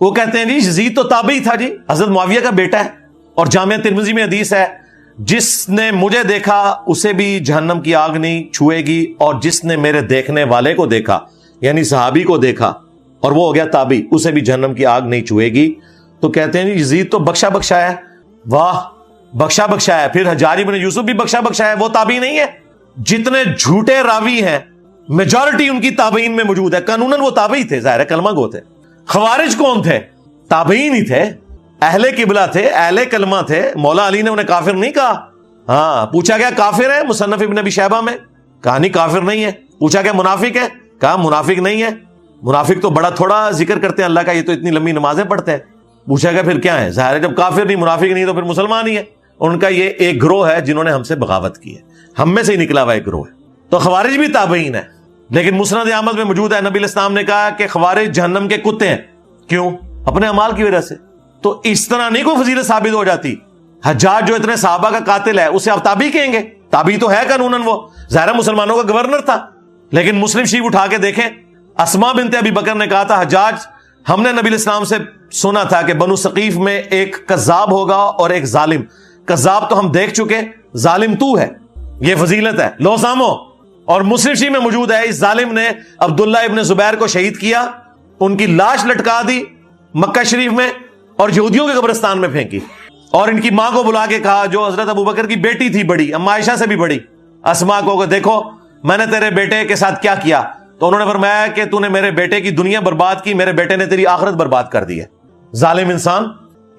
وہ کہتے ہیں جی یزید تو تابعی تھا جی، حضرت معاویہ کا بیٹا ہے، اور جامعہ ترمذی میں حدیث ہے جس نے مجھے دیکھا اسے بھی جہنم کی آگ نہیں چھوئے گی، اور جس نے میرے دیکھنے والے کو دیکھا یعنی صحابی کو دیکھا اور وہ ہو گیا تابعی، اسے بھی جہنم کی آگ نہیں چھوئے گی۔ تو کہتے ہیں جی یزید تو بخشا بخشا ہے۔ واہ، بخشا بخشا ہے، پھر حجاج بن یوسف بھی بخشا بخشا ہے، وہ تابعی نہیں ہے؟ جتنے جھوٹے راوی ہیں میجورٹی ان کی تابعین میں موجود ہے، قانوناً وہ تابعی تھے، ظاہر ہے کلمہ گو تھے۔ خوارج کون تھے؟ تابعین ہی تھے، اہل قبلہ تھے، اہل کلمہ تھے۔ مولا علی نے انہیں کافر نہیں کہا۔ ہاں، پوچھا گیا کافر ہے مصنف ابن ابی شیبہ میں، کہا نہیں کافر نہیں ہے۔ پوچھا گیا منافق ہے، کہا منافق نہیں ہے۔ منافق تو بڑا تھوڑا ذکر کرتے ہیں اللہ کا، یہ تو اتنی لمبی نمازیں پڑھتے ہیں۔ پوچھا گیا پھر کیا ہے؟ ظاہر ہے جب کافر نہیں منافق نہیں تو پھر مسلمان ہی ہے۔ ان کا یہ ایک گروہ ہے جنہوں نے ہم سے بغاوت کی ہے، ہم میں سے ہی نکلا ہوا ایک گروہ ہے۔ تو خوارج بھی تابعین ہے، لیکن مسند احمد میں موجود ہے نبی علیہ السلام نے کہا کہ خوارج جہنم کے کتے ہیں۔ کیوں؟ اپنے اعمال کی وجہ سے۔ تو اس طرح نہیں کوئی فضیلت ثابت ہو جاتی۔ حجاج جو اتنے صحابہ کا قاتل ہے اسے آپ تابعی کہیں گے؟ تابعی تو ہے قانوناً، وہ ظاہر مسلمانوں کا گورنر تھا۔ لیکن مسلم شریف اٹھا کے دیکھیں، اسماء بنت ابی بکر نے کہا تھا حجاج ہم نے نبی علیہ السلام سے سنا تھا کہ بنو ثقیف میں ایک کذاب ہوگا اور ایک ظالم۔ کذاب تو ہم دیکھ چکے، ظالم تو ہے، یہ فضیلت ہے، لو سامو۔ اور مسلم شریف میں موجود ہے اس ظالم نے عبداللہ ابن زبیر کو شہید کیا، ان کی لاش لٹکا دی مکہ شریف میں اور یہودیوں کے قبرستان میں پھینکی، اور ان کی ماں کو بلا کے کہا جو حضرت ابوبکر کی بیٹی تھی بڑی، اما عائشہ سے بھی بڑی، اسماء کو کہ دیکھو میں نے تیرے بیٹے کے ساتھ کیا کیا۔ تو انہوں نے فرمایا کہ تو نے میرے بیٹے کی دنیا برباد کی، میرے بیٹے نے تیری آخرت برباد کر دی ہے۔ ظالم انسان۔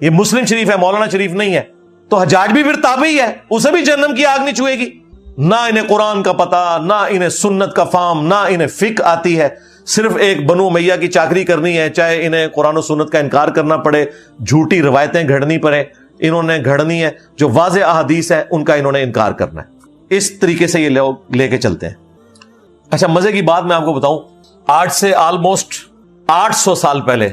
یہ مسلم شریف ہے، مولانا شریف نہیں ہے۔ تو حجاج بھی پھر تابعی ہے، اسے بھی جہنم کی آگ نہیں چھوئے گی۔ نہ انہیں قرآن کا پتہ، نہ انہیں سنت کا فہم، نہ انہیں فقہ آتی ہے، صرف ایک بنو امیہ کی چاکری کرنی ہے، چاہے انہیں قرآن و سنت کا انکار کرنا پڑے، جھوٹی روایتیں گھڑنی پڑے، انہوں نے گھڑنی ہے، جو واضح احادیث ہے ان کا انہوں نے انکار کرنا ہے۔ اس طریقے سے یہ لوگ لے کے چلتے ہیں۔ اچھا، مزے کی بات میں آپ کو بتاؤں، آج سے آلموسٹ 800 سال پہلے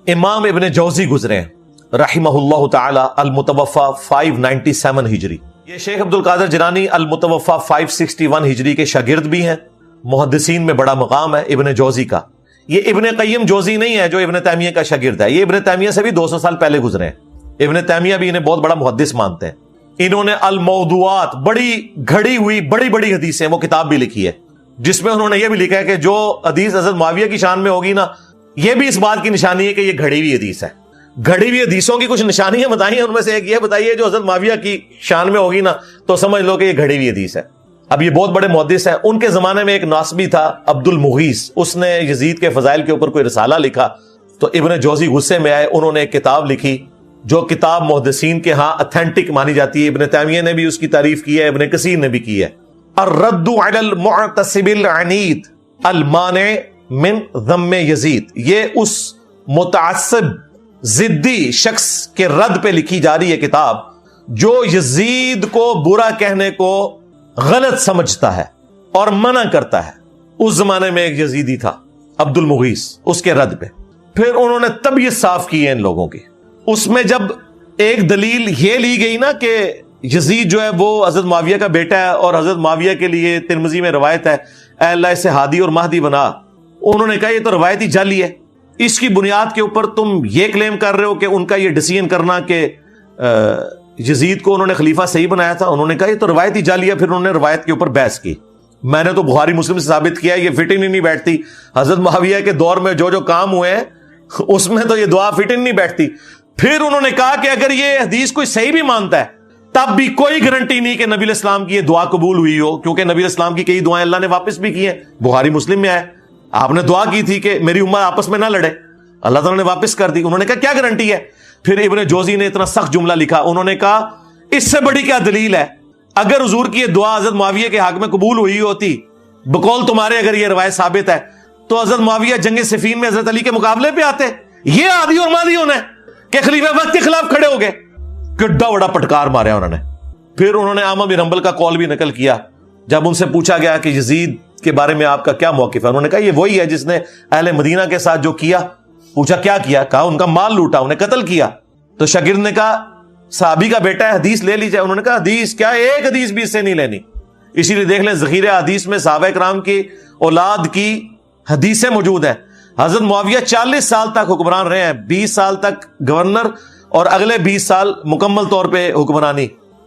امام ابن جوزی گزرے ہیں رحمہ اللہ تعالی، المتوفى 597 ہجری۔ یہ شیخ عبد القادر جیلانی المتوفى 561 ہجری کے شاگرد بھی ہیں، محدثین میں بڑا مقام ہے ابن جوزی کا۔ یہ ابن قیم جوزی نہیں ہے جو ابن تیمیہ کا شاگرد ہے، یہ ابن تیمیہ سے بھی 200 سال پہلے گزرے ہیں۔ ابن تیمیہ بھی انہیں بہت بڑا محدث مانتے ہیں۔ انہوں نے الموضوعات، بڑی گھڑی ہوئی بڑی بڑی حدیثیں، وہ کتاب بھی لکھی ہے جس میں انہوں نے یہ بھی لکھا ہے کہ جو حدیث حضرت معاویہ کی شان میں ہوگی نا، یہ بھی اس بات کی نشانی ہے کہ یہ گھڑی ہوئی حدیث ہے۔ گھڑی ہوئی حدیثوں کی کچھ نشانیاں بتائی ہیں، ان میں سے ایک یہ بتائیے جو حضرت معاویہ کی شان میں ہوگی نا تو سمجھ لو کہ یہ گھڑی ہوئی حدیث ہے۔ اب یہ بہت بڑے محدث ہیں۔ ان کے زمانے میں ایک ناسبی تھا عبد المغیث، اس نے یزید کے فضائل کے اوپر کوئی رسالہ لکھا، تو ابن جوزی غصے میں آئے، انہوں نے ایک کتاب لکھی جو کتاب محدثین کے ہاں اتھینٹک مانی جاتی ہے۔ ابن تیمیہ نے بھی اس کی تعریف کی ہے، ابن کثیر نے بھی کی ہے۔ الرد علی المعتصب العنید المانع من ذم یزید، یہ اس متعصب ضدی شخص کے رد پہ لکھی جا رہی ہے کتاب جو یزید کو برا کہنے کو غلط سمجھتا ہے اور منع کرتا ہے۔ اس زمانے میں ایک یزیدی تھا عبد المغیث، اس کے رد پہ پھر انہوں نے طبیعت صاف کی ہے ان لوگوں کی۔ اس میں جب ایک دلیل یہ لی گئی نا کہ یزید جو ہے وہ حضرت معاویہ کا بیٹا ہے اور حضرت معاویہ کے لیے ترمذی میں روایت ہے اے اللہ اسے ہادی اور مہدی بنا، انہوں نے کہا یہ تو روایتی جعلی ہے، اس کی بنیاد کے اوپر تم یہ کلیم کر رہے ہو کہ ان کا یہ ڈیسیژن کرنا کہ یزید کو انہوں نے خلیفہ صحیح بنایا تھا، انہوں نے کہا یہ تو روایتی جعلی ہے۔ پھر انہوں نے روایت کے اوپر بحث کی۔ میں نے تو بخاری مسلم سے ثابت کیا یہ فٹ نہیں بیٹھتی، حضرت معاویہ کے دور میں جو جو کام ہوئے ہیں اس میں تو یہ دعا فٹ نہیں بیٹھتی۔ پھر انہوں نے کہا کہ اگر یہ حدیث کوئی صحیح بھی مانتا ہے تب بھی کوئی گارنٹی نہیں کہ نبی علیہ السلام کی یہ دعا قبول ہوئی ہو، کیونکہ نبی علیہ السلام کی کئی دعائیں اللہ نے واپس بھی کی ہیں، بخاری مسلم میں آئے، آپ نے دعا کی تھی کہ میری امت آپس میں نہ لڑے، اللہ تعالیٰ نے واپس کر دی۔ انہوں نے کہا کیا گارنٹی ہے؟ پھر ابن جوزی نے اتنا سخت جملہ لکھا، انہوں نے کہا اس سے بڑی کیا دلیل ہے، اگر حضور کی یہ دعا حضرت معاویہ کے حق میں قبول ہوئی ہوتی بقول تمہارے، اگر یہ روایت ثابت ہے تو حضرت معاویہ جنگ صفین میں حضرت علی کے مقابلے پہ آتے۔ یہ آدھی اور مادی ہونا ہے کہ خلیفہ وقت کے خلاف کھڑے ہو گئے، کڈا بڑا پٹکار مارا انہوں نے۔ پھر انہوں نے احمد بن حنبل کا قول بھی نقل کیا، جب ان سے پوچھا گیا کہ یزید کے بارے میں آپ کا کیا موقف ہے، انہوں نے کہا یہ وہی ہے جس نے اہل مدینہ کے ساتھ جو کیا۔ پوچھا کیا کیا؟ کہا ان کا مال لوٹا، انہیں قتل کیا۔ تو شاگرد نے کہا صحابی کا بیٹا ہے، حدیث لے لیجیے۔ انہوں نے کہا حدیث کیا، ایک حدیث بھی اس سے نہیں لینی۔ اسی لیے دیکھ لیں ذخیرہ حدیث میں صحابہ کرام کی اولاد کی حدیثیں موجود ہیں، حضرت معاویہ 40 سال تک حکمران رہے ہیں، 20 سال تک گورنر اور اگلے 20 سال مکمل طور پہ حکمرانی،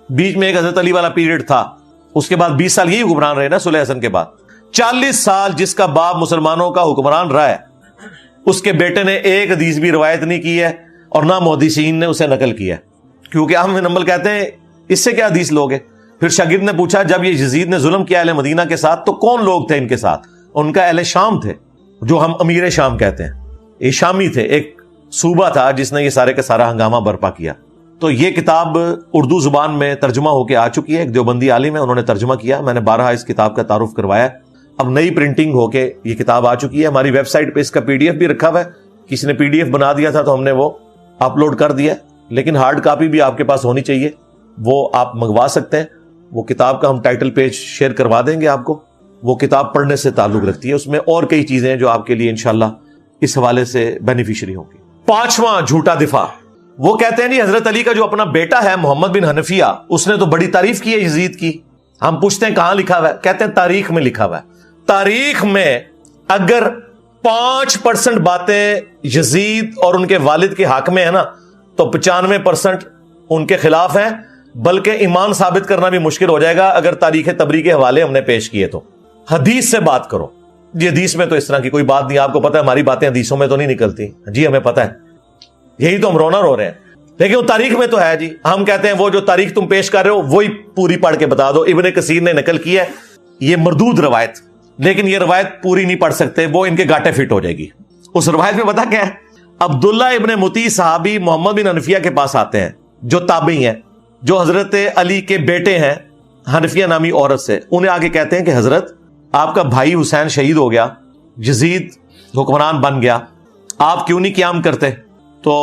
بیچ میں ایک حضرت علی والا پیریڈ تھا، اس کے بعد 20 سال یہی حکمران رہے نا صلح حسن کے بعد۔ 40 سال جس کا باپ مسلمانوں کا حکمران رہا ہے، اس کے بیٹے نے ایک حدیث بھی روایت نہیں کی ہے اور نہ محدثین نے اسے نقل کیا ہے، کیونکہ احمد بن حنبل کہتے ہیں اس سے کیا حدیث لوگ ہیں۔ پھر شاگرد نے پوچھا جب یہ یزید نے ظلم کیا اہل مدینہ کے ساتھ تو کون لوگ تھے ان کے ساتھ؟ ان کا اہل شام تھے، جو ہم امیر شام کہتے ہیں، یہ شامی تھے، ایک صوبہ تھا جس نے یہ سارے کا سارا ہنگامہ برپا کیا۔ تو یہ کتاب اردو زبان میں ترجمہ ہو کے آ چکی ہے، ایک دیوبندی عالم ہے، انہوں نے ترجمہ کیا، میں نے بارہا اس کتاب کا تعارف کروایا، اب نئی پرنٹنگ ہو کے یہ کتاب آ چکی ہے۔ ہماری ویب سائٹ پہ اس کا PDF بھی رکھا ہوا ہے، کسی نے PDF بنا دیا تھا تو ہم نے وہ اپلوڈ کر دیا، لیکن ہارڈ کاپی بھی آپ کے پاس ہونی چاہیے، وہ آپ منگوا سکتے ہیں۔ وہ کتاب کا ہم ٹائٹل پیج شیئر کروا دیں گے آپ کو، وہ کتاب پڑھنے سے تعلق رکھتی ہے، اس میں اور کئی چیزیں ہیں جو آپ کے لیے انشاءاللہ اس حوالے سے بینیفیشری ہوں گی۔ 5واں جھوٹا دفاع، وہ کہتے ہیں جی حضرت علی کا جو اپنا بیٹا ہے محمد بن حنفیہ، اس نے تو بڑی تعریف کی ہے یزید کی۔ ہم پوچھتے ہیں کہاں لکھا ہوا ہے؟ کہتے ہیں تاریخ میں لکھا ہوا ہے۔ تاریخ میں اگر 5% باتیں یزید اور ان کے والد کے حق میں ہے نا تو 95% ان کے خلاف ہیں، بلکہ ایمان ثابت کرنا بھی مشکل ہو جائے گا اگر تاریخ تبری کے حوالے ہم نے پیش کیے تو۔ حدیث سے بات کرو جی، حدیث میں تو اس طرح کی کوئی بات نہیں، آپ کو پتہ ہے ہماری باتیں حدیثوں میں تو نہیں نکلتی جی، ہمیں پتہ ہے، یہی تو ہم رونا رو رہے ہیں، لیکن وہ تاریخ میں تو ہے جی۔ ہم کہتے ہیں وہ جو تاریخ تم پیش کر رہے ہو وہی پوری پڑھ کے بتا دو، ابن کثیر نے نقل کی ہے، یہ مردود روایت، لیکن یہ روایت پوری نہیں پڑھ سکتے، وہ ان کے گاٹے فٹ ہو جائے گی۔ اس روایت میں پتہ کیا ہے؟ عبداللہ ابن مطیع صحابی محمد بن حنفیہ کے پاس آتے ہیں جو تابعی ہیں، جو حضرت علی کے بیٹے ہیں حنفیہ نامی عورت سے، انہیں آگے کہتے ہیں کہ حضرت آپ کا بھائی حسین شہید ہو گیا، یزید حکمران بن گیا، آپ کیوں نہیں قیام کرتے؟ تو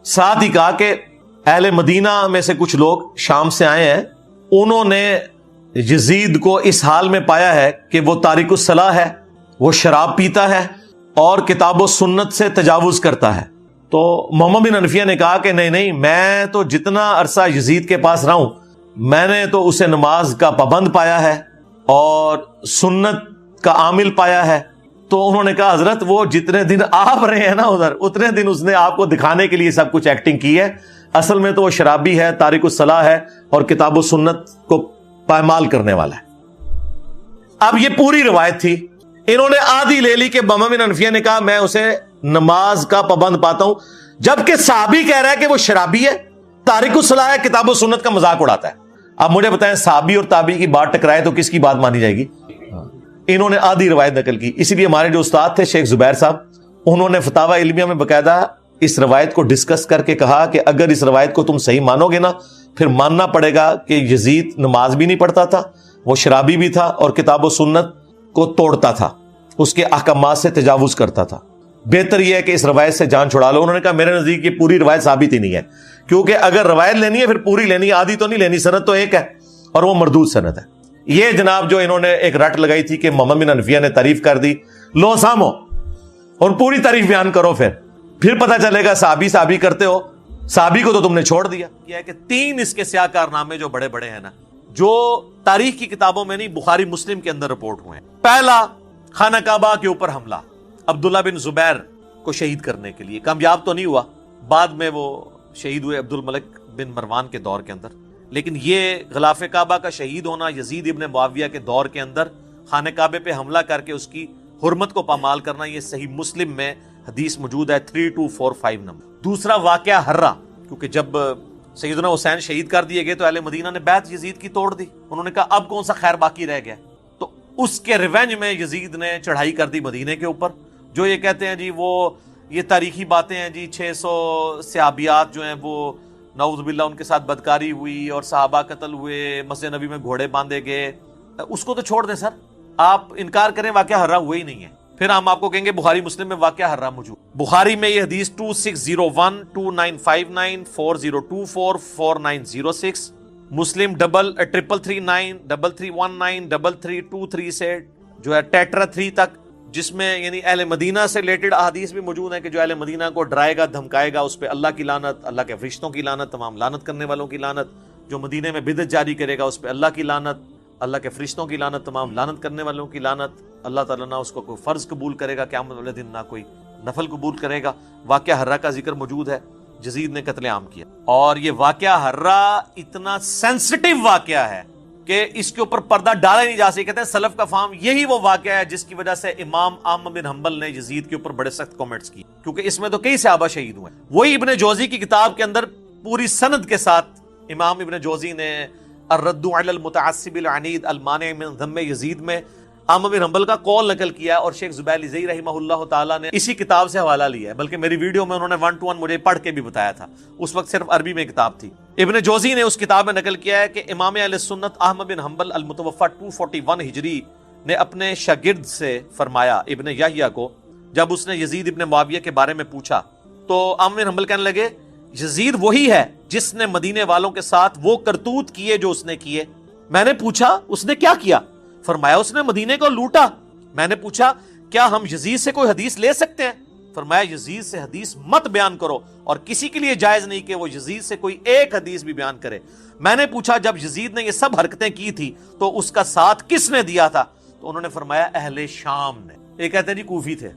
ساتھ ہی کہا کہ اہل مدینہ میں سے کچھ لوگ شام سے آئے ہیں، انہوں نے یزید کو اس حال میں پایا ہے کہ وہ تارک الصلاح ہے، وہ شراب پیتا ہے اور کتاب و سنت سے تجاوز کرتا ہے۔ تو محمد بن حنفیہ نے کہا کہ نہیں، میں تو جتنا عرصہ یزید کے پاس رہا ہوں میں نے تو اسے نماز کا پابند پایا ہے اور سنت کا عامل پایا ہے۔ تو انہوں نے کہا حضرت وہ جتنے دن آپ رہے ہیں نا ادھر، اتنے دن اس نے آپ کو دکھانے کے لیے سب کچھ ایکٹنگ کی ہے، اصل میں تو وہ شرابی ہے، تارک الصلاح ہے اور کتاب و سنت کو پائمال کرنے والا ہے۔ اب یہ پوری روایت تھی، انہوں نے آدھی لے لی کہ محمد بن حنفیہ نے کہا میں اسے نماز کا پابند پاتا ہوں، جبکہ صحابی کہہ رہا ہے کہ وہ شرابی ہے، تارک الصلاح ہے، کتاب و سنت کا مذاق اڑاتا ہے۔ اب مجھے بتائیں صحابی اور تابعی کی بات ٹکرائے تو کس کی بات مانی جائے گی؟ انہوں نے آدھی روایت نقل کی، اسی لیے ہمارے جو استاد تھے شیخ زبیر صاحب، انہوں نے فتاوی علمیہ میں باقاعدہ اس روایت کو ڈسکس کر کے کہا کہ اگر اس روایت کو تم صحیح مانو گے نا پھر ماننا پڑے گا کہ یزید نماز بھی نہیں پڑھتا تھا، وہ شرابی بھی تھا اور کتاب و سنت کو توڑتا تھا، اس کے احکامات سے تجاوز کرتا تھا، بہتر یہ ہے کہ اس روایت سے جان چھڑا لو۔ انہوں نے کہا میرے نزدیک یہ پوری روایت ثابت ہی نہیں ہے، کیونکہ اگر روایت لینی ہے پھر پوری لینی ہے، آدھی تو نہیں لینی، سند تو ایک ہے اور وہ مردود سند ہے۔ یہ جناب جو انہوں نے ایک رٹ لگائی تھی کہ محمد بن حنفیہ نے تعریف کر دی، لو سامو اور پوری تعریف بیان کرو، پھر پتہ چلے گا صحابی کرتے ہو، صحابی کو تو تم نے چھوڑ دیا۔ یہ ہے کہ 3 اس کے سیاہ کارنامے جو بڑے بڑے ہیں نا، جو تاریخ کی کتابوں میں نہیں بخاری مسلم کے اندر رپورٹ ہوئے ہیں۔ پہلا، خانہ کعبہ کے اوپر حملہ عبداللہ بن زبیر کو شہید کرنے کے لیے، کامیاب تو نہیں ہوا، بعد میں وہ شہید ہوئے عبد الملک بن مروان کے دور کے اندر، لیکن یہ غلاف کعبہ کا شہید ہونا یزید ابن معاویہ کے دور کے اندر خانہ کعبے پہ حملہ کر کے اس کی حرمت کو پامال کرنا، یہ صحیح مسلم میں حدیث موجود ہے 3245 نمبر۔ دوسرا واقعہ ہرہ، کیونکہ جب سیدنا حسین شہید کر دیے گئے تو اہل مدینہ نے بیعت یزید کی توڑ دی، انہوں نے کہا اب کون سا خیر باقی رہ گیا، تو اس کے ریونج میں یزید نے چڑھائی کر دی مدینے کے اوپر۔ جو یہ کہتے ہیں جی وہ یہ تاریخی باتیں ہیں جی، 600 صحابیات جو ہیں وہ نعوذ باللہ ان کے ساتھ بدکاری ہوئی اور صحابہ قتل ہوئے، مسجد نبی میں گھوڑے باندھے گئے، اس کو تو چھوڑ دیں سر، آپ انکار کریں واقعہ ہرہ ہوا ہی نہیں ہے، پھر ہم آپ کو کہیں گے بخاری مسلم میں واقعہ ہرہ موجود۔ بخاری میں یہ حدیث 2601 2959 4024 4906، مسلم 3339 3319 3323 سے جو ہے ٹیٹرا 3 تک، جس میں یعنی اہل مدینہ سے ریلیٹڈ احادیث بھی موجود ہیں کہ جو اہل مدینہ کو ڈرائے گا دھمکائے گا اس پہ اللہ کی لعنت، اللہ کے فرشتوں کی لعنت، تمام لعنت کرنے والوں کی لعنت، جو مدینے میں بدعت جاری کرے گا اس پہ اللہ کی لعنت، اللہ کے فرشتوں کی لعنت، تمام لعنت کرنے والوں کی لعنت، اللہ تعالیٰ نہ اس کو کوئی فرض قبول کرے گا قیامت والے دن، نہ کوئی نفل قبول کرے گا۔ واقعہ حرہ کا ذکر موجود ہے، یزید نے قتل عام کیا، اور یہ واقعہ حرہ اتنا سینسٹیو واقعہ ہے کہ اس کے اوپر پردہ ڈالا نہیں جا سکتا۔ کہتے ہیں سلف کا فہم یہی وہ واقعہ ہے جس کی وجہ سے امام احمد بن حنبل نے یزید کے اوپر بڑے سخت کامنٹس کیے، کیونکہ اس میں تو کئی صحابہ شہید ہوئے۔ وہی ابن جوزی کی کتاب کے اندر پوری سند کے ساتھ امام ابن جوزی نے الرد علی المتعصب العنید المانع من ذم یزید میں احمد بن حنبل کا قول نقل کیا، اور شیخ زبیر زئی رحمہ اللہ تعالیٰ نے اسی کتاب سے حوالہ لیا ہے، بلکہ میری ویڈیو میں انہوں نے 1 to 1 مجھے پڑھ کے بھی بتایا تھا، اس وقت صرف عربی میں کتاب تھی۔ ابن جوزی نے اس کتاب میں نقل کیا ہے کہ امام اہل سنت احمد بن حنبل المتوفی 241 ہجری نے اپنے شاگرد سے فرمایا ابن یحییٰ کو، جب اس نے یزید ابن معاویہ کے بارے میں پوچھا تو احمد بن حنبل کہنے لگے یزید وہی ہے جس نے مدینے والوں کے ساتھ وہ کرتوت کیے جو اس نے کیے۔ میں نے پوچھا اس نے کیا کیا؟ فرمایا اس نے مدینے کو لوٹا۔ میں نے پوچھا کیا ہم یزید سے کوئی حدیث لے سکتے ہیں؟ فرمایا یزید سے حدیث مت بیان کرو، اور کسی کے لیے جائز نہیں کہ وہ یزید سے کوئی ایک حدیث بھی بیان کرے۔ میں نے پوچھا جب یزید نے یہ سب حرکتیں کی تھی تو اس کا ساتھ کس نے دیا تھا؟ تو انہوں نے فرمایا اہل شام نے۔ یہ کہتے ہیں جی کوفی تھے،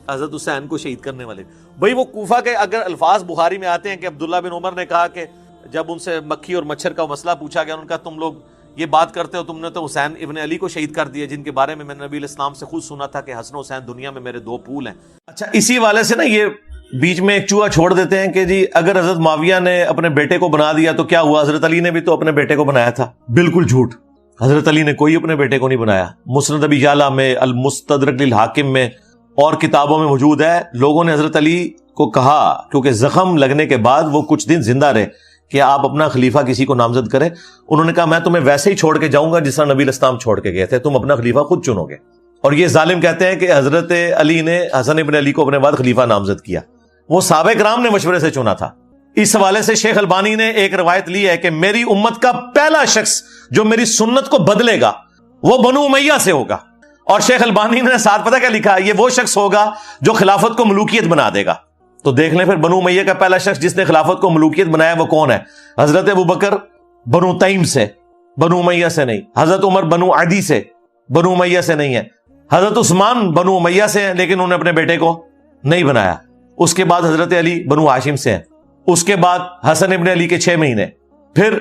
حضرت حسین کو شہید کرنے والے۔ بھئی وہ کوفہ کے اگر الفاظ بخاری میں آتے ہیں کہ عبداللہ بن عمر نے کہا کہ جب ان سے مکھی اور مچھر کا مسئلہ پوچھا گیا، انہوں نے کہا تم لوگ یہ بات کرتے ہو، تم نے تو حسین ابن علی کو شہید کر دیا، جن کے بارے میں نبی علیہ السلام سے خود سنا تھا کہ حسن و حسین دنیا میں میرے 2 پھول ہیں۔ اچھا اسی والے سے نا یہ بیچ میں ایک چوہا چھوڑ دیتے ہیں کہ جی اگر حضرت معاویہ نے اپنے بیٹے کو بنا دیا تو کیا ہوا؟ حضرت علی نے بھی تو اپنے بیٹے کو بنایا تھا۔ بالکل جھوٹ، حضرت علی نے کوئی اپنے بیٹے کو نہیں بنایا۔ مسند ابی یعلا میں، المستدرک للحاکم میں اور کتابوں میں موجود ہے، لوگوں نے حضرت علی کو کہا کیونکہ زخم لگنے کے بعد وہ کچھ دن زندہ رہے کہ آپ اپنا خلیفہ کسی کو نامزد کریں۔ انہوں نے کہا میں تمہیں ویسے ہی چھوڑ کے جاؤں گا جس طرح نبی علیہ السلام چھوڑ کے گئے تھے، تم اپنا خلیفہ خود چنو گے۔ اور یہ ظالم کہتے ہیں کہ حضرت علی نے حسن ابن علی کو اپنے بعد خلیفہ نامزد کیا، وہ صحابہ کرام نے مشورے سے چنا تھا۔ اس حوالے سے شیخ البانی نے ایک روایت لی ہے کہ میری امت کا پہلا شخص جو میری سنت کو بدلے گا وہ بنو امیہ سے ہوگا، اور شیخ البانی نے ساتھ پتہ کیا لکھا؟ یہ وہ شخص ہوگا جو خلافت کو ملوکیت بنا دے گا۔ تو دیکھ لیں پھر بنو امیہ کا پہلا شخص جس نے خلافت کو ملوکیت بنایا وہ کون ہے؟ حضرت ابوبکر بنو تیم سے، بنو امیہ سے نہیں۔ حضرت عمر بنو عدی سے، بنو امیہ سے نہیں ہے۔ حضرت عثمان بنو امیہ سے ہیں لیکن انہوں نے اپنے بیٹے کو نہیں بنایا۔ اس کے بعد حضرت علی بنو ہاشم سے ہیں، اس کے بعد حسن ابن علی کے 6 مہینے، پھر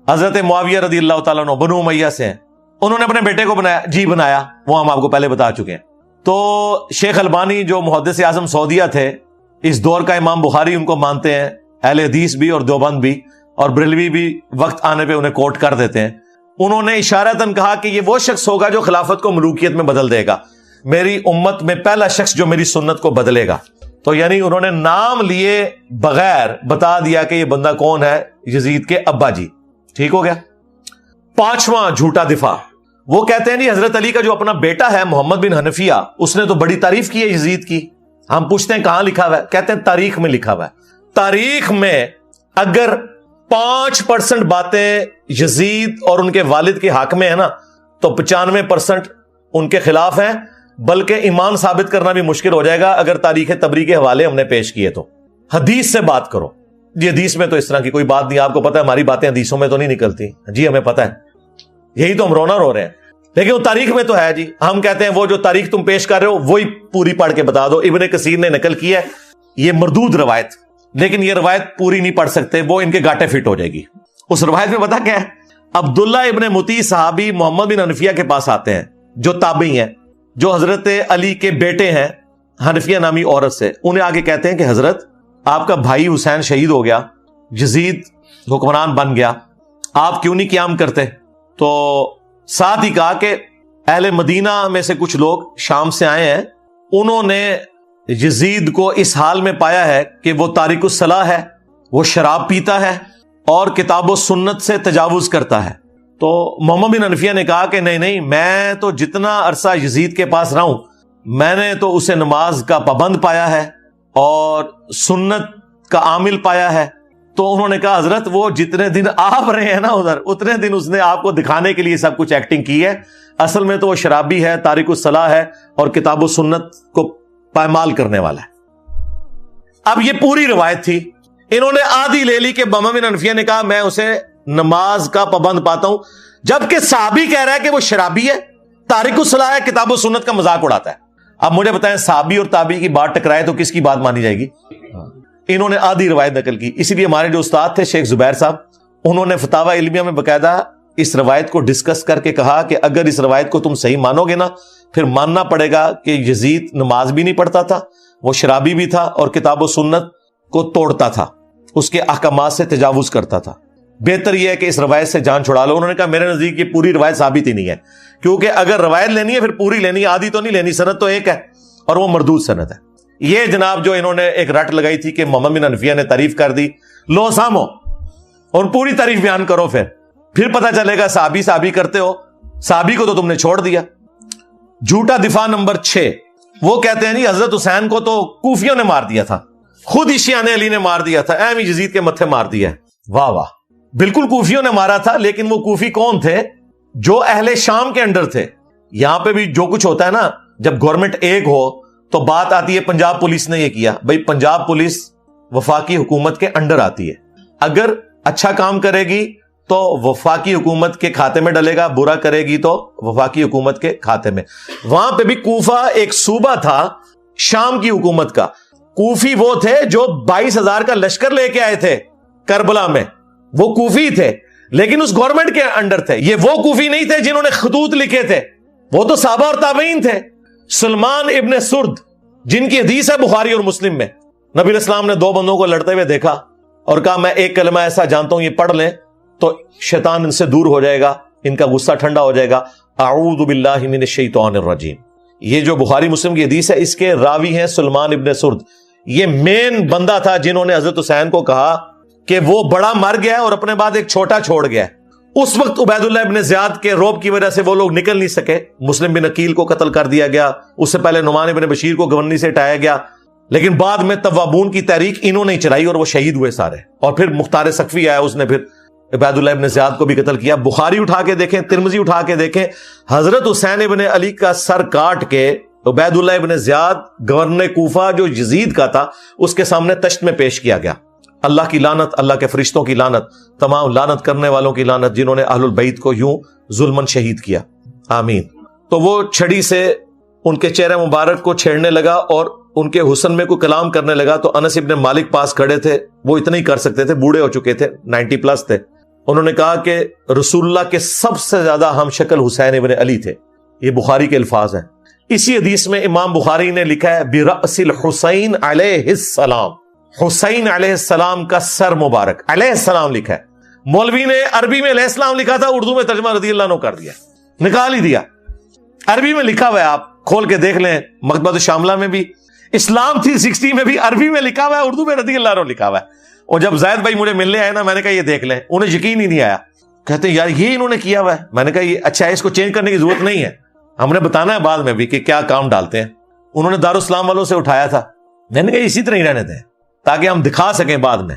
حضرت معاویہ رضی اللہ تعالیٰ عنہ بنو امیہ سے ہیں، انہوں نے اپنے بیٹے کو بنایا، جی بنایا، وہ ہم آپ کو پہلے بتا چکے ہیں۔ تو شیخ البانی جو محدث اعظم سعودیہ تھے، اس دور کا امام بخاری ان کو مانتے ہیں، اہل حدیث بھی اور دیوبند بھی اور بریلوی بھی وقت آنے پہ انہیں کوٹ کر دیتے ہیں۔ انہوں نے اشارتاً کہا کہ یہ وہ شخص ہوگا جو خلافت کو ملوکیت میں بدل دے گا، میری امت میں پہلا شخص جو میری سنت کو بدلے گا۔ تو یعنی انہوں نے نام لیے بغیر بتا دیا کہ یہ بندہ کون ہے، یزید کے ابا جی۔ ٹھیک ہو گیا۔ 5واں جھوٹا دفاع، وہ کہتے ہیں جی حضرت علی کا جو اپنا بیٹا ہے محمد بن حنفیہ، اس نے تو بڑی تعریف کی ہے یزید کی۔ ہم پوچھتے ہیں کہاں لکھا ہوا ہے؟ کہتے ہیں تاریخ میں لکھا ہوا ہے۔ تاریخ میں اگر 5% باتیں یزید اور ان کے والد کے حق میں ہے نا تو 95% ان کے خلاف ہیں، بلکہ ایمان ثابت کرنا بھی مشکل ہو جائے گا اگر تاریخ تبری کے حوالے ہم نے پیش کیے تو۔ حدیث سے بات کرو جی، حدیث میں تو اس طرح کی کوئی بات نہیں، آپ کو پتہ ہے ہماری باتیں حدیثوں میں تو نہیں نکلتی جی، ہمیں پتہ ہے، یہی تو ہم رونا رو رہے ہیں، لیکن وہ تاریخ میں تو ہے جی۔ ہم کہتے ہیں وہ جو تاریخ تم پیش کر رہے ہو وہی پوری پڑھ کے بتا دو۔ ابن کثیر نے نقل کی ہے یہ مردود روایت، لیکن یہ روایت پوری نہیں پڑھ سکتے، وہ ان کے گاٹے فٹ ہو جائے گی۔ اس روایت میں پتا کیا ہے؟ عبداللہ ابن مطیع صحابی محمد بن حنفیہ کے پاس آتے ہیں جو تابعی ہیں، جو حضرت علی کے بیٹے ہیں حنفیہ نامی عورت سے۔ انہیں آگے کہتے ہیں کہ حضرت آپ کا بھائی حسین شہید ہو گیا، یزید حکمران بن گیا، آپ کیوں نہیں قیام کرتے؟ تو ساتھ ہی کہا کہ اہل مدینہ میں سے کچھ لوگ شام سے آئے ہیں، انہوں نے یزید کو اس حال میں پایا ہے کہ وہ تارک الصلاح ہے، وہ شراب پیتا ہے اور کتاب و سنت سے تجاوز کرتا ہے۔ تو محمد بن حنفیہ نے کہا کہ نہیں، میں تو جتنا عرصہ یزید کے پاس رہا ہوں میں نے تو اسے نماز کا پابند پایا ہے اور سنت کا عامل پایا ہے۔ تو انہوں نے کہا حضرت وہ جتنے دن آپ رہے ہیں نا ادھر، اتنے دن اس نے آپ کو دکھانے کے لیے سب کچھ ایکٹنگ کی ہے، اصل میں تو وہ شرابی ہے، تارک الصلاح ہے اور کتاب و سنت کو پائمال کرنے والا ہے۔ اب یہ پوری روایت تھی، انہوں نے آدھی لے لی کہ محمد بن حنفیہ نے کہا میں اسے نماز کا پابند پاتا ہوں، جبکہ صحابی کہہ رہا ہے کہ وہ شرابی ہے، تارک الصلاح ہے، کتاب و سنت کا مذاق اڑاتا ہے۔ اب مجھے بتائیں صحابی اور تابعی کی بات ٹکرائے تو کس کی بات مانی جائے گی؟ انہوں نے آدھی روایت نقل کی، اسی لیے ہمارے جو استاد تھے شیخ زبیر صاحب، انہوں نے فتاوی علمیہ میں باقاعدہ اس روایت کو ڈسکس کر کے کہا کہ اگر اس روایت کو تم صحیح مانو گے نا، پھر ماننا پڑے گا کہ یزید نماز بھی نہیں پڑھتا تھا، وہ شرابی بھی تھا، اور کتاب و سنت کو توڑتا تھا، اس کے احکامات سے تجاوز کرتا تھا۔ بہتر یہ ہے کہ اس روایت سے جان چھڑا لو۔ انہوں نے کہا میرے نزدیک یہ پوری روایت ثابت ہی نہیں ہے، کیونکہ اگر روایت لینی ہے پھر پوری لینی ہے، آدھی تو نہیں لینی، سند تو ایک ہے اور وہ مردود سند ہے۔ یہ جناب جو انہوں نے ایک رٹ لگائی تھی کہ محمد بن حنفیہ نے تعریف کر دی، لو سامو اور پوری تعریف بیان کرو، پھر پتہ چلے گا صحابی کرتے ہو، صحابی کو تو تم نے چھوڑ دیا۔ جھوٹا دفاع نمبر 6، وہ کہتے ہیں جی حضرت حسین کو تو کوفیوں نے مار دیا تھا، خود عشیان علی نے مار دیا تھا، ایم یزید کے متھے مار دیا ہے۔ واہ واہ، بالکل کوفیوں نے مارا تھا، لیکن وہ کوفی کون تھے؟ جو اہل شام کے انڈر تھے۔ یہاں پہ بھی جو کچھ ہوتا ہے نا، جب گورنمنٹ ایک ہو تو بات آتی ہے پنجاب پولیس نے یہ کیا، بھائی پنجاب پولیس وفاقی حکومت کے انڈر آتی ہے، اگر اچھا کام کرے گی تو وفاقی حکومت کے کھاتے میں ڈلے گا، برا کرے گی تو وفاقی حکومت کے کھاتے میں۔ وہاں پہ بھی کوفہ ایک صوبہ تھا شام کی حکومت کا، کوفی وہ تھے جو 22,000 کا لشکر لے کے آئے تھے کربلا میں، وہ کوفی تھے لیکن اس گورنمنٹ کے انڈر تھے۔ یہ وہ کوفی نہیں تھے جنہوں نے خطوط لکھے تھے، وہ تو صحابہ اور تابعین تھے۔ سلمان ابن سرد، جن کی حدیث ہے بخاری اور مسلم میں، نبی علیہ السلام نے 2 بندوں کو لڑتے ہوئے دیکھا اور کہا میں ایک کلمہ ایسا جانتا ہوں، یہ پڑھ لیں تو شیطان ان سے دور ہو جائے گا، ان کا غصہ ٹھنڈا ہو جائے گا، اعوذ باللہ من الشیطان الرجیم۔ یہ جو بخاری مسلم کی حدیث ہے، اس کے راوی ہیں سلمان ابن سرد۔ یہ مین بندہ تھا جنہوں نے حضرت حسین کو کہا کہ وہ بڑا مر گیا ہے اور اپنے بعد ایک چھوٹا چھوڑ گیا ہے۔ اس وقت عبید اللہ ابن زیاد کے روب کی وجہ سے وہ لوگ نکل نہیں سکے، مسلم بن عقیل کو قتل کر دیا گیا، اس سے پہلے نعمان ابن بشیر کو گورنری سے ہٹایا گیا، لیکن بعد میں توابون کی تحریک انہوں نے چلائی اور وہ شہید ہوئے سارے، اور پھر مختار سقفی آیا، اس نے پھر عبید اللہ ابن زیاد کو بھی قتل کیا۔ بخاری اٹھا کے دیکھیں، ترمذی اٹھا کے دیکھیں، حضرت حسین ابن علی کا سر کاٹ کے عبید اللہ ابن زیاد گورنر کوفہ جو یزید کا تھا اس کے سامنے تشت میں پیش کیا گیا۔ اللہ کی لعنت، اللہ کے فرشتوں کی لعنت، تمام لعنت کرنے والوں کی لعنت جنہوں نے اہل البیت کو یوں ظلمن شہید کیا، آمین۔ تو وہ چھڑی سے ان کے چہرے مبارک کو چھیڑنے لگا اور ان کے حسن میں کوئی کلام کرنے لگا، تو انس ابن مالک پاس کھڑے تھے، وہ اتنا ہی کر سکتے تھے، بوڑھے ہو چکے تھے، 90+ تھے۔ انہوں نے کہا کہ رسول اللہ کے سب سے زیادہ ہم شکل حسین ابن علی تھے، یہ بخاری کے الفاظ ہیں۔ اسی حدیث میں امام بخاری نے لکھا ہے برأس الحسین علیہ السلام، حسین علیہ السلام کا سر مبارک، علیہ السلام لکھا ہے۔ مولوی نے عربی میں علیہ السلام لکھا تھا، اردو میں ترجمہ رضی اللہ عنہ کر دیا، نکال ہی دیا۔ عربی میں لکھا ہوا ہے، آپ کھول کے دیکھ لیں، مکتبۃ الشاملہ میں بھی، اسلام 360 میں بھی عربی میں لکھا ہوا ہے، اردو میں رضی اللہ عنہ لکھا ہوا ہے۔ اور جب زید بھائی مجھے ملنے آئے نا، میں نے کہا یہ دیکھ لیں، انہیں یقین ہی نہیں آیا، کہتے ہیں یار یہ انہوں نے کیا ہوا ہے۔ میں نے کہا یہ اچھا ہے، اس کو چینج کرنے کی ضرورت نہیں ہے، ہم نے بتانا ہے بعد میں بھی کہ کیا کام ڈالتے ہیں۔ انہوں نے دارالاسلام والوں سے اٹھایا تھا، میں نے کہا اسی طرح ہی رہنے دیں تاکہ ہم دکھا سکیں بعد میں۔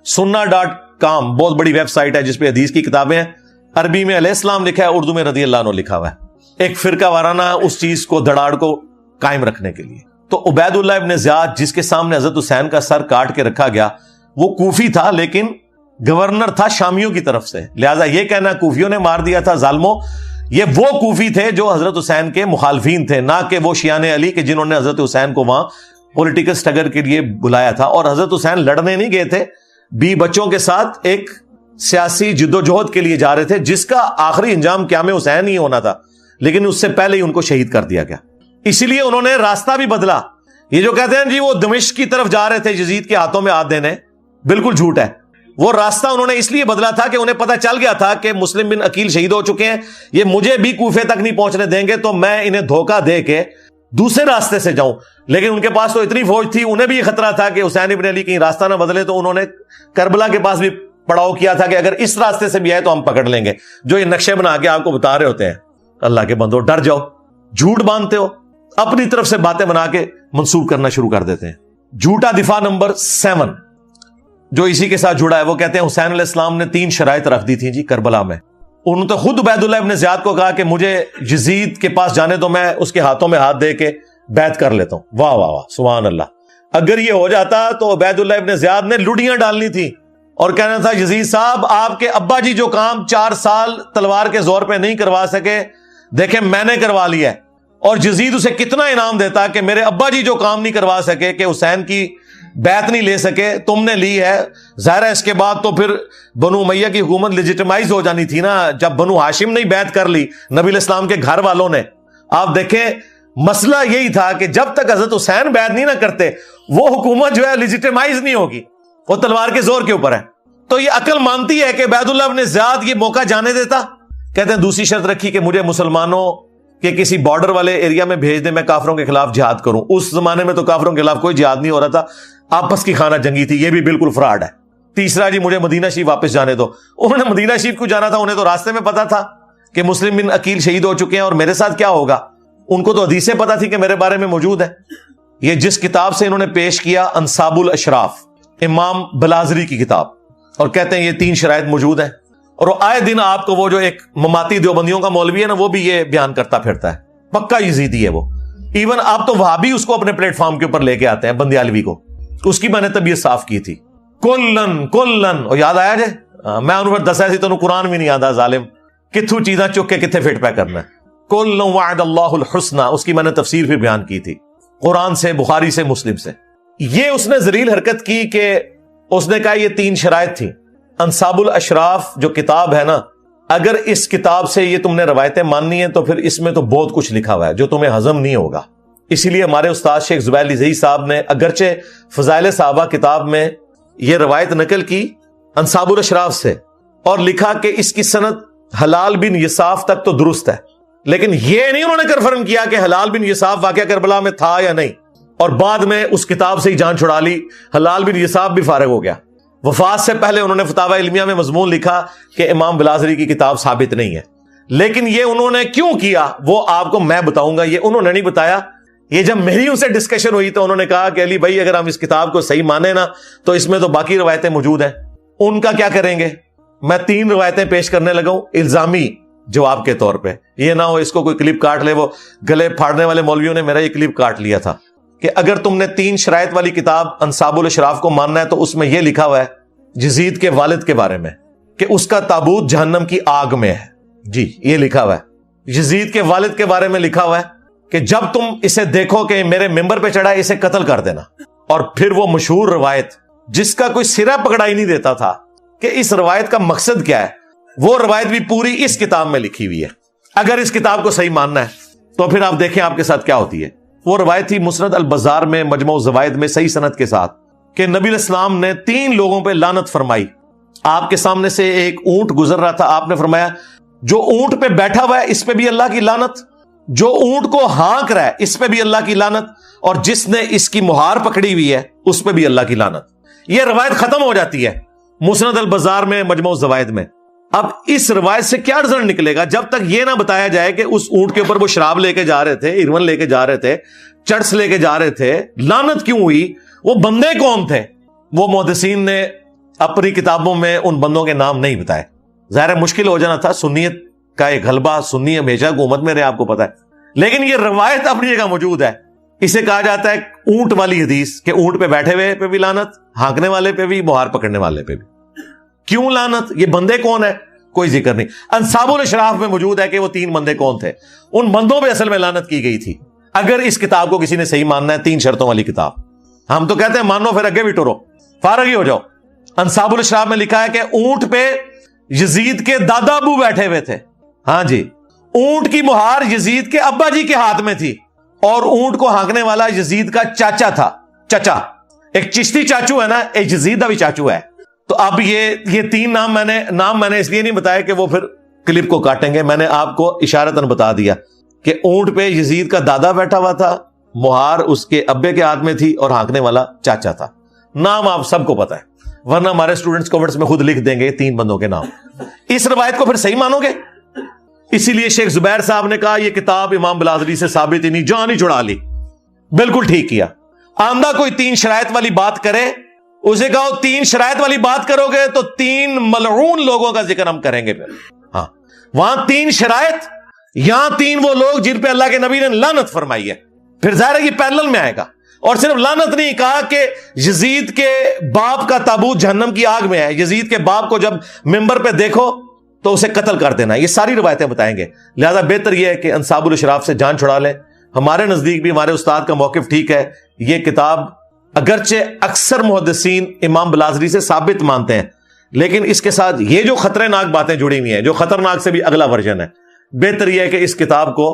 sunna.com بہت بڑی ویب سائٹ ہے جس پہ حدیث کی کتابیں ہیں، عربی میں علیہ السلام لکھا ہے، اردو میں رضی اللہ عنہ لکھا ہوا ہے، ایک فرقہ وارانہ اس چیز کو دھڑاڑ کو قائم رکھنے کے لیے۔ تو عبید اللہ ابن زیاد جس کے سامنے حضرت حسین کا سر کاٹ کے رکھا گیا، وہ کوفی تھا لیکن گورنر تھا شامیوں کی طرف سے، لہذا یہ کہنا کوفیوں نے مار دیا تھا ظالموں، یہ وہ کوفی تھے جو حضرت حسین کے مخالفین تھے، نہ کہ وہ شیعان علی کے جنہوں نے حضرت حسین کو وہاں پولیٹیکل سٹرگل کے لیے بلایا تھا۔ اور حضرت حسین لڑنے نہیں گئے تھے، 20 بچوں کے ساتھ ایک سیاسی جدوجہد کے لیے جا رہے تھے جس کا آخری انجام قیام حسین ہی ہونا تھا، لیکن اس سے پہلے ہی ان کو شہید کر دیا گیا۔ اسی لیے انہوں نے راستہ بھی بدلا۔ یہ جو کہتے ہیں جی وہ دمشق کی طرف جا رہے تھے یزید کے ہاتھوں میں ہاتھ دینے، بالکل جھوٹ ہے۔ وہ راستہ انہوں نے اس لیے بدلا تھا کہ انہیں پتہ چل گیا تھا کہ مسلم بن عقیل شہید ہو چکے ہیں، یہ مجھے بھی کوفے تک نہیں پہنچنے دیں گے، تو میں انہیں دھوکہ دے کے دوسرے راستے سے جاؤں۔ لیکن ان کے پاس تو اتنی فوج تھی، انہیں بھی یہ خطرہ تھا کہ حسین ابن علی کہیں راستہ نہ بدلے، تو انہوں نے کربلا کے پاس بھی پڑاؤ کیا تھا کہ اگر اس راستے سے بھی آئے تو ہم پکڑ لیں گے، جو یہ نقشے بنا کے آپ کو بتا رہے ہوتے ہیں۔ اللہ کے بندو ڈر جاؤ، جھوٹ باندھتے ہو، اپنی طرف سے باتیں بنا کے منسوب کرنا شروع کر دیتے ہیں۔ جھوٹا دفاع نمبر 7 جو اسی کے ساتھ جڑا ہے، وہ کہتے ہیں حسین علیہ السلام نے 3 شرائط رکھ دی تھیں جی کربلا میں۔ انہوں نے خود عبید اللہ ابن زیاد کو کہا کہ مجھے یزید کے پاس جانے دو، میں اس کے ہاتھوں میں ہاتھ دے کے بیعت کر لیتا ہوں۔ واہ واہ واہ، سبحان اللہ۔ اگر یہ ہو جاتا تو عبید اللہ ابن زیاد نے لڑیاں ڈالنی تھی اور کہنا تھا یزید صاحب آپ کے ابا جی جو کام 4 سال تلوار کے زور پہ نہیں کروا سکے دیکھیں میں نے کروا لیا ہے. اور یزید اسے کتنا انعام دیتا کہ میرے ابا جی جو کام نہیں کروا سکے کہ حسین کی بیعت نہیں لے سکے تم نے لی ہے. ظاہر ہے اس کے بعد تو پھر بنو امیہ کی حکومت لیجیٹمائز ہو جانی تھی نا, جب بنو ہاشم نے بیعت کر لی نبی علیہ السلام کے گھر والوں نے. آپ دیکھیں مسئلہ یہی تھا کہ جب تک حضرت حسین بیعت نہیں نہ کرتے وہ حکومت جو ہے لیجیٹمائز نہیں ہوگی, وہ تلوار کے زور کے اوپر ہے. تو یہ عقل مانتی ہے کہ عبید اللہ ابن زیاد یہ موقع جانے دیتا. کہتے ہیں دوسری شرط رکھی کہ مجھے مسلمانوں کے کسی بارڈر والے ایریا میں بھیج دیں, میں کافروں کے خلاف جہاد کروں. اس زمانے میں تو کافروں کے خلاف کوئی جہاد نہیں ہو رہا تھا, آپس کی خانہ جنگی تھی, یہ بھی بالکل فراڈ ہے. تیسرا جی مجھے مدینہ شریف واپس جانے دو. انہوں نے مدینہ شریف کو جانا تھا, انہیں تو راستے میں پتا تھا کہ مسلم بن عقیل شہید ہو چکے ہیں اور میرے ساتھ کیا ہوگا. ان کو تو حدیثیں پتا تھی کہ میرے بارے میں موجود ہے. یہ جس کتاب سے انہوں نے پیش کیا انصاب الاشراف, امام بلازری کی کتاب, اور کہتے ہیں یہ 3 شرائط موجود ہیں. اور آئے دن آپ کو وہ جو ایک مماتی دیوبندیوں کا مولوی ہے نا وہ بھی یہ بیان کرتا پھرتا ہے, پکا یزیدی ہے وہ. ایون آپ تو وہاں بھی اس کو اپنے پلیٹ فارم کے اوپر لے کے آتے ہیں, بندیالوی کو. اس کی میں نے طبیعت صاف کی تھی. کلن اور یاد آیا جائے, میں انہوں نے دسا سی تو قرآن بھی نہیں آتا ظالم, کتھو چیزاں چک کے کتنے فٹ پہ کرنا ہے. کلن وعد اللہ الحسنى, اس کی میں نے تفسیر بھی بیان کی تھی قرآن سے, بخاری سے, مسلم سے. یہ اس نے ذلیل حرکت کی کہ اس نے کہا یہ 3 شرائط تھی. انصاب الاشراف جو کتاب ہے نا, اگر اس کتاب سے یہ تم نے روایتیں ماننی ہیں تو پھر اس میں تو بہت کچھ لکھا ہوا ہے جو تمہیں ہضم نہیں ہوگا. اسی لیے ہمارے استاد شیخ زبیر علی زئی صاحب نے اگرچہ فضائل صحابہ کتاب میں یہ روایت نقل کی انصاب الاشراف سے, اور لکھا کہ اس کی سند حلال بن یساف تک تو درست ہے, لیکن یہ نہیں انہوں نے کنفرم کیا کہ حلال بن یساف واقعہ کربلا میں تھا یا نہیں. اور بعد میں اس کتاب سے ہی جان چھڑا لی, حلال بن یساف بھی فارغ ہو گیا. وفات سے پہلے انہوں نے فتاوی علمیہ میں مضمون لکھا کہ امام بلازری کی کتاب ثابت نہیں ہے. لیکن یہ انہوں نے کیوں کیا وہ آپ کو میں بتاؤں گا, یہ انہوں نے نہیں بتایا. یہ جب میری ان سے ڈسکشن ہوئی تو انہوں نے کہا کہ علی بھائی اگر ہم اس کتاب کو صحیح مانیں نا تو اس میں تو باقی روایتیں موجود ہیں, ان کا کیا کریں گے. میں 3 روایتیں پیش کرنے لگا ہوں الزامی جواب کے طور پہ. یہ نہ ہو اس کو کوئی کلپ کاٹ لے, وہ گلے پھاڑنے والے مولویوں نے میرا یہ کلپ کاٹ لیا تھا کہ اگر تم نے 3 شرائط والی کتاب انصاب الاشراف کو ماننا ہے تو اس میں یہ لکھا ہوا ہے یزید کے والد کے بارے میں کہ اس کا تابوت جہنم کی آگ میں ہے. جی یہ لکھا ہوا ہے. یزید کے والد کے بارے میں لکھا ہوا ہے کہ جب تم اسے دیکھو کہ میرے ممبر پہ چڑھا ہے اسے قتل کر دینا. اور پھر وہ مشہور روایت جس کا کوئی سرا پکڑائی نہیں دیتا تھا کہ اس روایت کا مقصد کیا ہے, وہ روایت بھی پوری اس کتاب میں لکھی ہوئی ہے. اگر اس کتاب کو صحیح ماننا ہے تو پھر آپ دیکھیں آپ کے ساتھ کیا ہوتی ہے. وہ روایت تھی مسند البزار میں مجموع الزوائد میں صحیح سند کے ساتھ کہ نبی علیہ السلام نے 3 لوگوں پہ لعنت فرمائی. آپ کے سامنے سے ایک اونٹ گزر رہا تھا, آپ نے فرمایا جو اونٹ پہ بیٹھا ہوا ہے اس پہ بھی اللہ کی لعنت, جو اونٹ کو ہانک رہا ہے اس پہ بھی اللہ کی لعنت, اور جس نے اس کی مہار پکڑی ہوئی ہے اس پہ بھی اللہ کی لعنت. یہ روایت ختم ہو جاتی ہے مسند البزار میں مجموع الزوائد میں. اب اس روایت سے کیا رزلٹ نکلے گا جب تک یہ نہ بتایا جائے کہ اس اونٹ کے اوپر وہ شراب لے کے جا رہے تھے, ایرون لے کے جا رہے تھے, چرس لے کے جا رہے تھے, لعنت کیوں ہوئی, وہ بندے کون تھے. وہ محدثین نے اپنی کتابوں میں ان بندوں کے نام نہیں بتائے. ظاہر مشکل ہو جانا تھا, سنیت کا ایک غلبہ, سنی ہمیشہ حکومت میں رہے آپ کو پتا ہے, لیکن یہ روایت اپنی جگہ موجود ہے. اسے کہا جاتا ہے اونٹ والی حدیث کہ اونٹ پہ بیٹھے ہوئے پہ بھی لعنت, ہانکنے والے پہ بھی, مہار پکڑنے والے پہ بھی. کیوں لعنت, یہ بندے کون ہے کوئی ذکر نہیں. انصاب الاشراف میں موجود ہے کہ وہ 3 بندے کون تھے, ان بندوں پہ اصل میں لعنت کی گئی تھی. اگر اس کتاب کو کسی نے صحیح ماننا ہے 3 شرطوں والی کتاب, ہم تو کہتے ہیں مانو پھر اگے بھی ٹرو, فارغ ہی ہو جاؤ. انصاب الاشراف میں لکھا ہے کہ اونٹ پہ یزید کے دادا ابو بیٹھے ہوئے تھے. ہاں جی, اونٹ کی مہار یزید کے ابا جی کے ہاتھ میں تھی, اور اونٹ کو ہانکنے والا یزید کا چاچا تھا. چچا, ایک چشتی چاچو ہے نا, ایک یزید کا بھی چاچو ہے. تو اب یہ 3 نام میں نے اس لیے نہیں بتایا کہ وہ پھر کلپ کو کاٹیں گے. میں نے آپ کو اشارتاً بتا دیا کہ اونٹ پہ یزید کا دادا بیٹھا ہوا تھا, مہار اس کے ابے کے ہاتھ میں تھی, اور ہانکنے والا چاچا تھا. نام آپ سب کو پتا ہے, ورنہ ہمارے اسٹوڈنٹس کمنٹس میں خود لکھ دیں گے 3 بندوں کے نام. اس روایت کو پھر صحیح مانو گے. اسی لیے شیخ زبیر صاحب نے کہا یہ کتاب امام بلازری سے ثابت ہی نہیں, جان ہی چھڑا لی. بالکل ٹھیک کیا. آندہ کوئی 3 شرائط والی بات کرے, اسے کہو 3 شرائط والی بات کرو گے تو 3 ملعون لوگوں کا ذکر ہم کریں گے. پھر ہاں, وہاں 3 شرائط, یہاں 3 وہ لوگ جن پہ اللہ کے نبی نے لعنت فرمائی ہے. پھر ظاہر ہے یہ پیرلل میں آئے گا. اور صرف لعنت نہیں کہا کہ یزید کے باپ کا تابوت جہنم کی آگ میں ہے، یزید کے باپ کو جب ممبر پہ دیکھو تو اسے قتل کر دینا. یہ ساری روایتیں بتائیں گے. لہذا بہتر یہ ہے کہ انصاب الاشراف سے جان چھڑا لیں. ہمارے نزدیک بھی ہمارے استاد کا موقف ٹھیک ہے. یہ کتاب اگرچہ اکثر محدثین امام بلازری سے ثابت مانتے ہیں، لیکن اس کے ساتھ یہ جو خطرناک باتیں جڑی ہوئی ہیں، جو خطرناک سے بھی اگلا ورژن ہے، بہتر یہ ہے کہ اس کتاب کو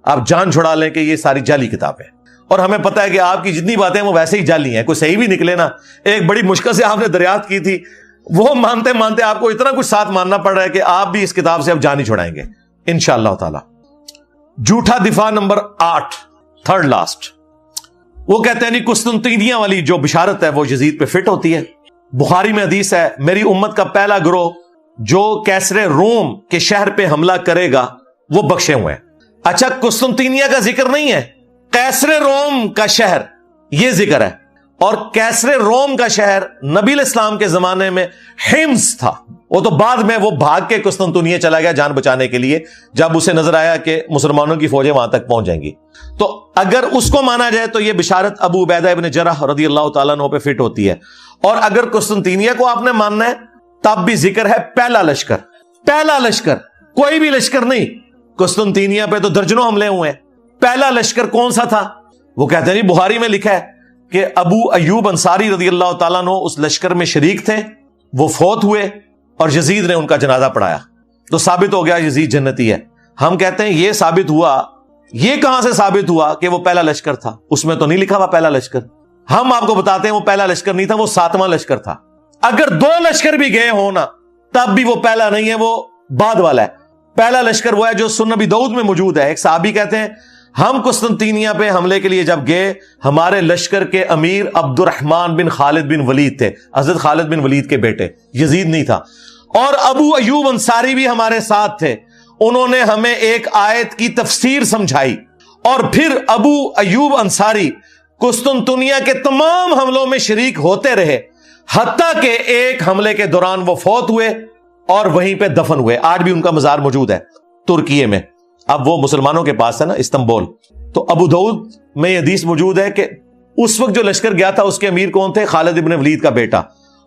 آپ جان چھڑا لیں کہ یہ ساری جعلی کتاب ہے. اور ہمیں پتہ ہے کہ آپ کی جتنی باتیں وہ ویسے ہی جعلی ہیں، کوئی صحیح بھی نکلے نا. ایک بڑی مشکل سے آپ نے دریافت کی تھی، وہ مانتے مانتے آپ کو اتنا کچھ ساتھ ماننا پڑ رہا ہے کہ آپ بھی اس کتاب سے اب جان ہی چھڑائیں گے انشاءاللہ تعالی. جھوٹا دفاع نمبر 8، تھرڈ لاسٹ. وہ کہتے ہیں نہیں قسطنطینیہ والی جو بشارت ہے وہ یزید پہ فٹ ہوتی ہے. بخاری میں حدیث ہے، میری امت کا پہلا گروہ جو کیسر روم کے شہر پہ حملہ کرے گا وہ بخشے ہوئے ہیں. اچھا، قسطنطینیہ کا ذکر نہیں ہے، کیسر روم کا شہر یہ ذکر ہے. اور کیسر روم کا شہر نبی الاسلام کے زمانے میں حمص تھا. وہ تو بعد میں وہ بھاگ کے قسطنطنیہ چلا گیا جان بچانے کے لیے، جب اسے نظر آیا کہ مسلمانوں کی فوجیں وہاں تک پہنچ جائیں گی. تو اگر اس کو مانا جائے تو یہ بشارت ابو عبیدہ ابن جرح رضی اللہ تعالیٰ عنہ پہ فٹ ہوتی ہے. اور اگر قسطنطنیہ کو آپ نے ماننا ہے تب بھی ذکر ہے پہلا لشکر. پہلا لشکر، کوئی بھی لشکر نہیں. قسطنطینیہ پہ تو درجنوں حملے ہوئے ہیں. پہلا لشکر کون سا تھا؟ وہ کہتے ہیں بخاری میں لکھا ہے کہ ابو ایوب انصاری رضی اللہ تعالیٰ عنہ اس لشکر میں شریک تھے، وہ فوت ہوئے اور یزید نے ان کا جنازہ پڑھایا. تو ثابت ہو گیا یزید جنتی ہے. ہم کہتے ہیں یہ ثابت ہوا، یہ کہاں سے ثابت ہوا کہ وہ پہلا لشکر تھا؟ اس میں تو نہیں لکھا ہوا پہلا لشکر. ہم آپ کو بتاتے ہیں وہ پہلا لشکر نہیں تھا، وہ 7واں لشکر تھا. اگر 2 لشکر بھی گئے ہونا تب بھی وہ پہلا نہیں ہے، وہ بعد والا ہے. پہلا لشکر وہ ہے جو سنن ابی داؤد میں موجود ہے. ایک صحابی کہتے ہیں ہم قسطنطینیہ پہ حملے کے لیے جب گئے، ہمارے لشکر کے امیر عبد الرحمن بن خالد بن ولید تھے، حضرت خالد بن ولید کے بیٹے، یزید نہیں تھا. اور ابو ایوب انصاری بھی ہمارے ساتھ تھے. انہوں نے ہمیں ایک آیت کی تفسیر سمجھائی. اور پھر ابو ایوب انصاری قسطنطنیہ کے تمام حملوں میں شریک ہوتے رہے، حتیٰ کہ ایک حملے کے دوران وہ فوت ہوئے اور وہیں پہ دفن ہوئے. آج بھی ان کا مزار موجود ہے ترکیے میں. اب وہ مسلمانوں کے پاس ہے نا، استنبول. تو ابو داؤد میں یہ حدیث موجود ہے کہ اس وقت جو لشکر گیا تھا اس کے امیر کون تھے؟ خالد ابن ولید کا بیٹا.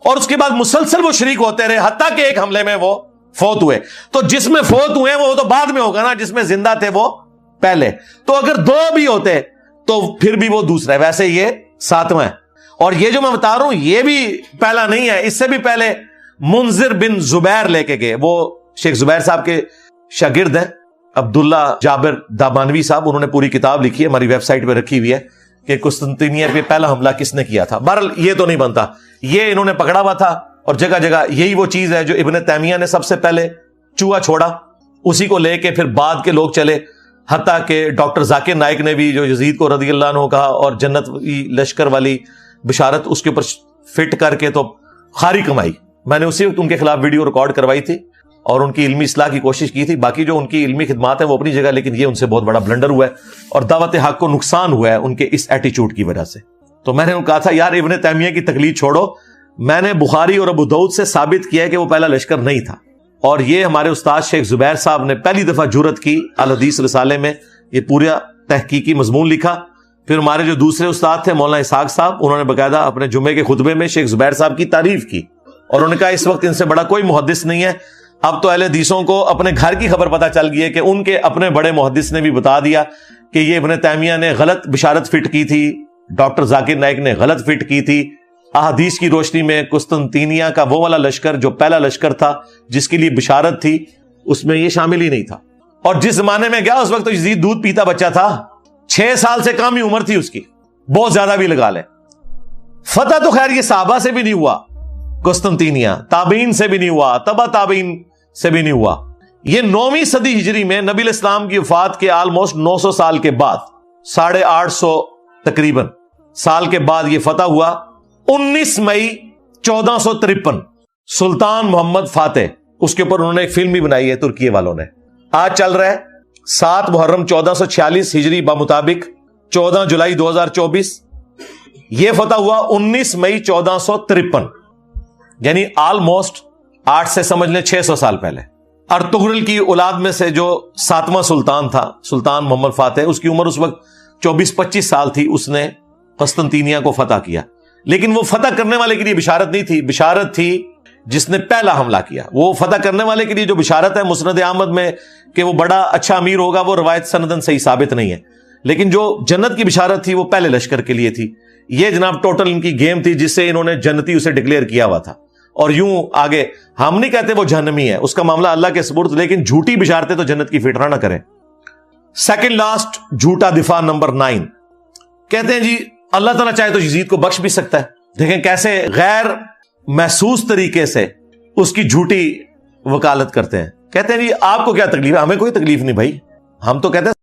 اور اس کے بعد مسلسل وہ شریک ہوتے رہے حتیٰ کہ ایک حملے میں وہ فوت ہوئے. تو جس میں فوت ہوئے وہ تو بعد میں ہوگا نا، جس میں زندہ تھے وہ پہلے. تو اگر 2 بھی ہوتے تو پھر بھی وہ دوسرا ہے. ویسے یہ 7واں ہے. اور یہ جو میں بتا رہا ہوں یہ بھی پہلا نہیں ہے. اس سے بھی پہلے منذر بن زبیر لے کے گئے. وہ شیخ زبیر صاحب کے شاگرد ہیں، عبداللہ جابر دامانوی صاحب. انہوں نے پوری کتاب لکھی ہے، ہماری ویب سائٹ پہ رکھی ہوئی ہے کہ قسطنطنیہ پہ پہلا حملہ کس نے کیا تھا. بہرحال یہ تو نہیں بنتا، یہ انہوں نے پکڑا ہوا تھا. اور جگہ جگہ یہی وہ چیز ہے جو ابن تیمیہ نے سب سے پہلے چوہا چھوڑا، اسی کو لے کے پھر بعد کے لوگ چلے. حتیٰ کہ ڈاکٹر ذاکر نائک نے بھی جو یزید کو رضی اللہ عنہ کہا اور جنت لشکر والی بشارت اس کے اوپر فٹ کر کے تو خاری کمائی. میں نے اسی وقت ان کے خلاف ویڈیو ریکارڈ کروائی تھی اور ان کی علمی اصلاح کی کوشش کی تھی. باقی جو ان کی علمی خدمات ہیں وہ اپنی جگہ، لیکن یہ ان سے بہت بڑا بلنڈر ہوا ہے اور دعوت حق کو نقصان ہوا ہے ان کے اس ایٹیچیوڈ کی وجہ سے. تو میں نے ان کو کہا تھا یار ابن تیمیہ کی تقلید چھوڑو. میں نے بخاری اور ابو داؤد سے ثابت کیا ہے کہ وہ پہلا لشکر نہیں تھا. اور یہ ہمارے استاد شیخ زبیر صاحب نے پہلی دفعہ جرأت کی الحدیث رسالے میں، یہ پورا تحقیقی مضمون لکھا. پھر ہمارے جو دوسرے استاد تھے مولانا اسحاق صاحب، انہوں نے باقاعدہ اپنے جمعے کے خطبے میں شیخ زبیر صاحب کی تعریف کی اور انہوں نے کہا اس وقت ان سے بڑا کوئی محدث نہیں ہے. اب تو اہل حدیثوں کو اپنے گھر کی خبر پتہ چل گئی ہے کہ ان کے اپنے بڑے محدث نے بھی بتا دیا کہ یہ ابن تیمیہ نے غلط بشارت فٹ کی تھی، ڈاکٹر ذاکر نائک نے غلط فٹ کی تھی. احادیث کی روشنی میں قسطنطینیہ کا وہ والا لشکر جو پہلا لشکر تھا جس کے لیے بشارت تھی اس میں یہ شامل ہی نہیں تھا. اور جس زمانے میں گیا اس وقت تو یزید دودھ پیتا بچہ تھا، 6 سال سے کم ہی عمر تھی اس کی، بہت زیادہ بھی لگا لے. فتح تو خیر یہ صحابہ سے بھی نہیں ہوا، قسطنطینیہ تابعین سے بھی نہیں ہوا، تبع تابعین سے بھی نہیں ہوا. یہ 9ویں صدی ہجری میں نبی الاسلام کی وفات کے آلموسٹ 900 سال کے بعد، 850 تقریباً سال کے بعد یہ فتح ہوا. 19 مئی 1453 سلطان محمد فاتح، اس کے اوپر انہوں نے ایک فلم بھی بنائی ہے ترکی والوں نے. آج چل رہا ہے 7 محرم 1446 ہجری بمطابق 14 جولائی 2024. یہ فتح ہوا 19 مئی 1453، یعنی آلموسٹ 8 سے سمجھ لیں 600 سال پہلے. ارطغرل کی اولاد میں سے جو 7واں سلطان تھا، سلطان محمد فاتح، اس کی عمر اس وقت 24-25 سال تھی. اس نے قسطنطینیہ کو فتح کیا، لیکن وہ فتح کرنے والے کے لیے بشارت نہیں تھی، بشارت تھی جس نے پہلا حملہ کیا۔ وہ فتح کرنے والے کے لیے جو بشارت ہے مسند احمد میں کہ وہ بڑا اچھا امیر ہوگا، وہ روایت سندن صحیح ثابت نہیں ہے، لیکن جو جنت کی بشارت تھی وہ پہلے لشکر کے لیے تھی۔ یہ جناب ٹوٹل ان کی گیم تھی جس سے انہوں نے جنتی اسے ڈکلیئر کیا ہوا تھا۔ اور یوں آگے ہم نہیں کہتے وہ جہنمی ہے، اس کا معاملہ اللہ کے سپرد، لیکن جھوٹی بشارتیں تو جنت کی فٹرہ نہ کریں۔ سیکنڈ لاسٹ جھوٹا دفاع نمبر 9، کہتے ہیں جی اللہ تعالیٰ چاہے تو یزید کو بخش بھی سکتا ہے۔ دیکھیں کیسے غیر محسوس طریقے سے اس کی جھوٹی وکالت کرتے ہیں۔ کہتے ہیں جی آپ کو کیا تکلیف ہے؟ ہمیں کوئی تکلیف نہیں بھائی، ہم تو کہتے ہیں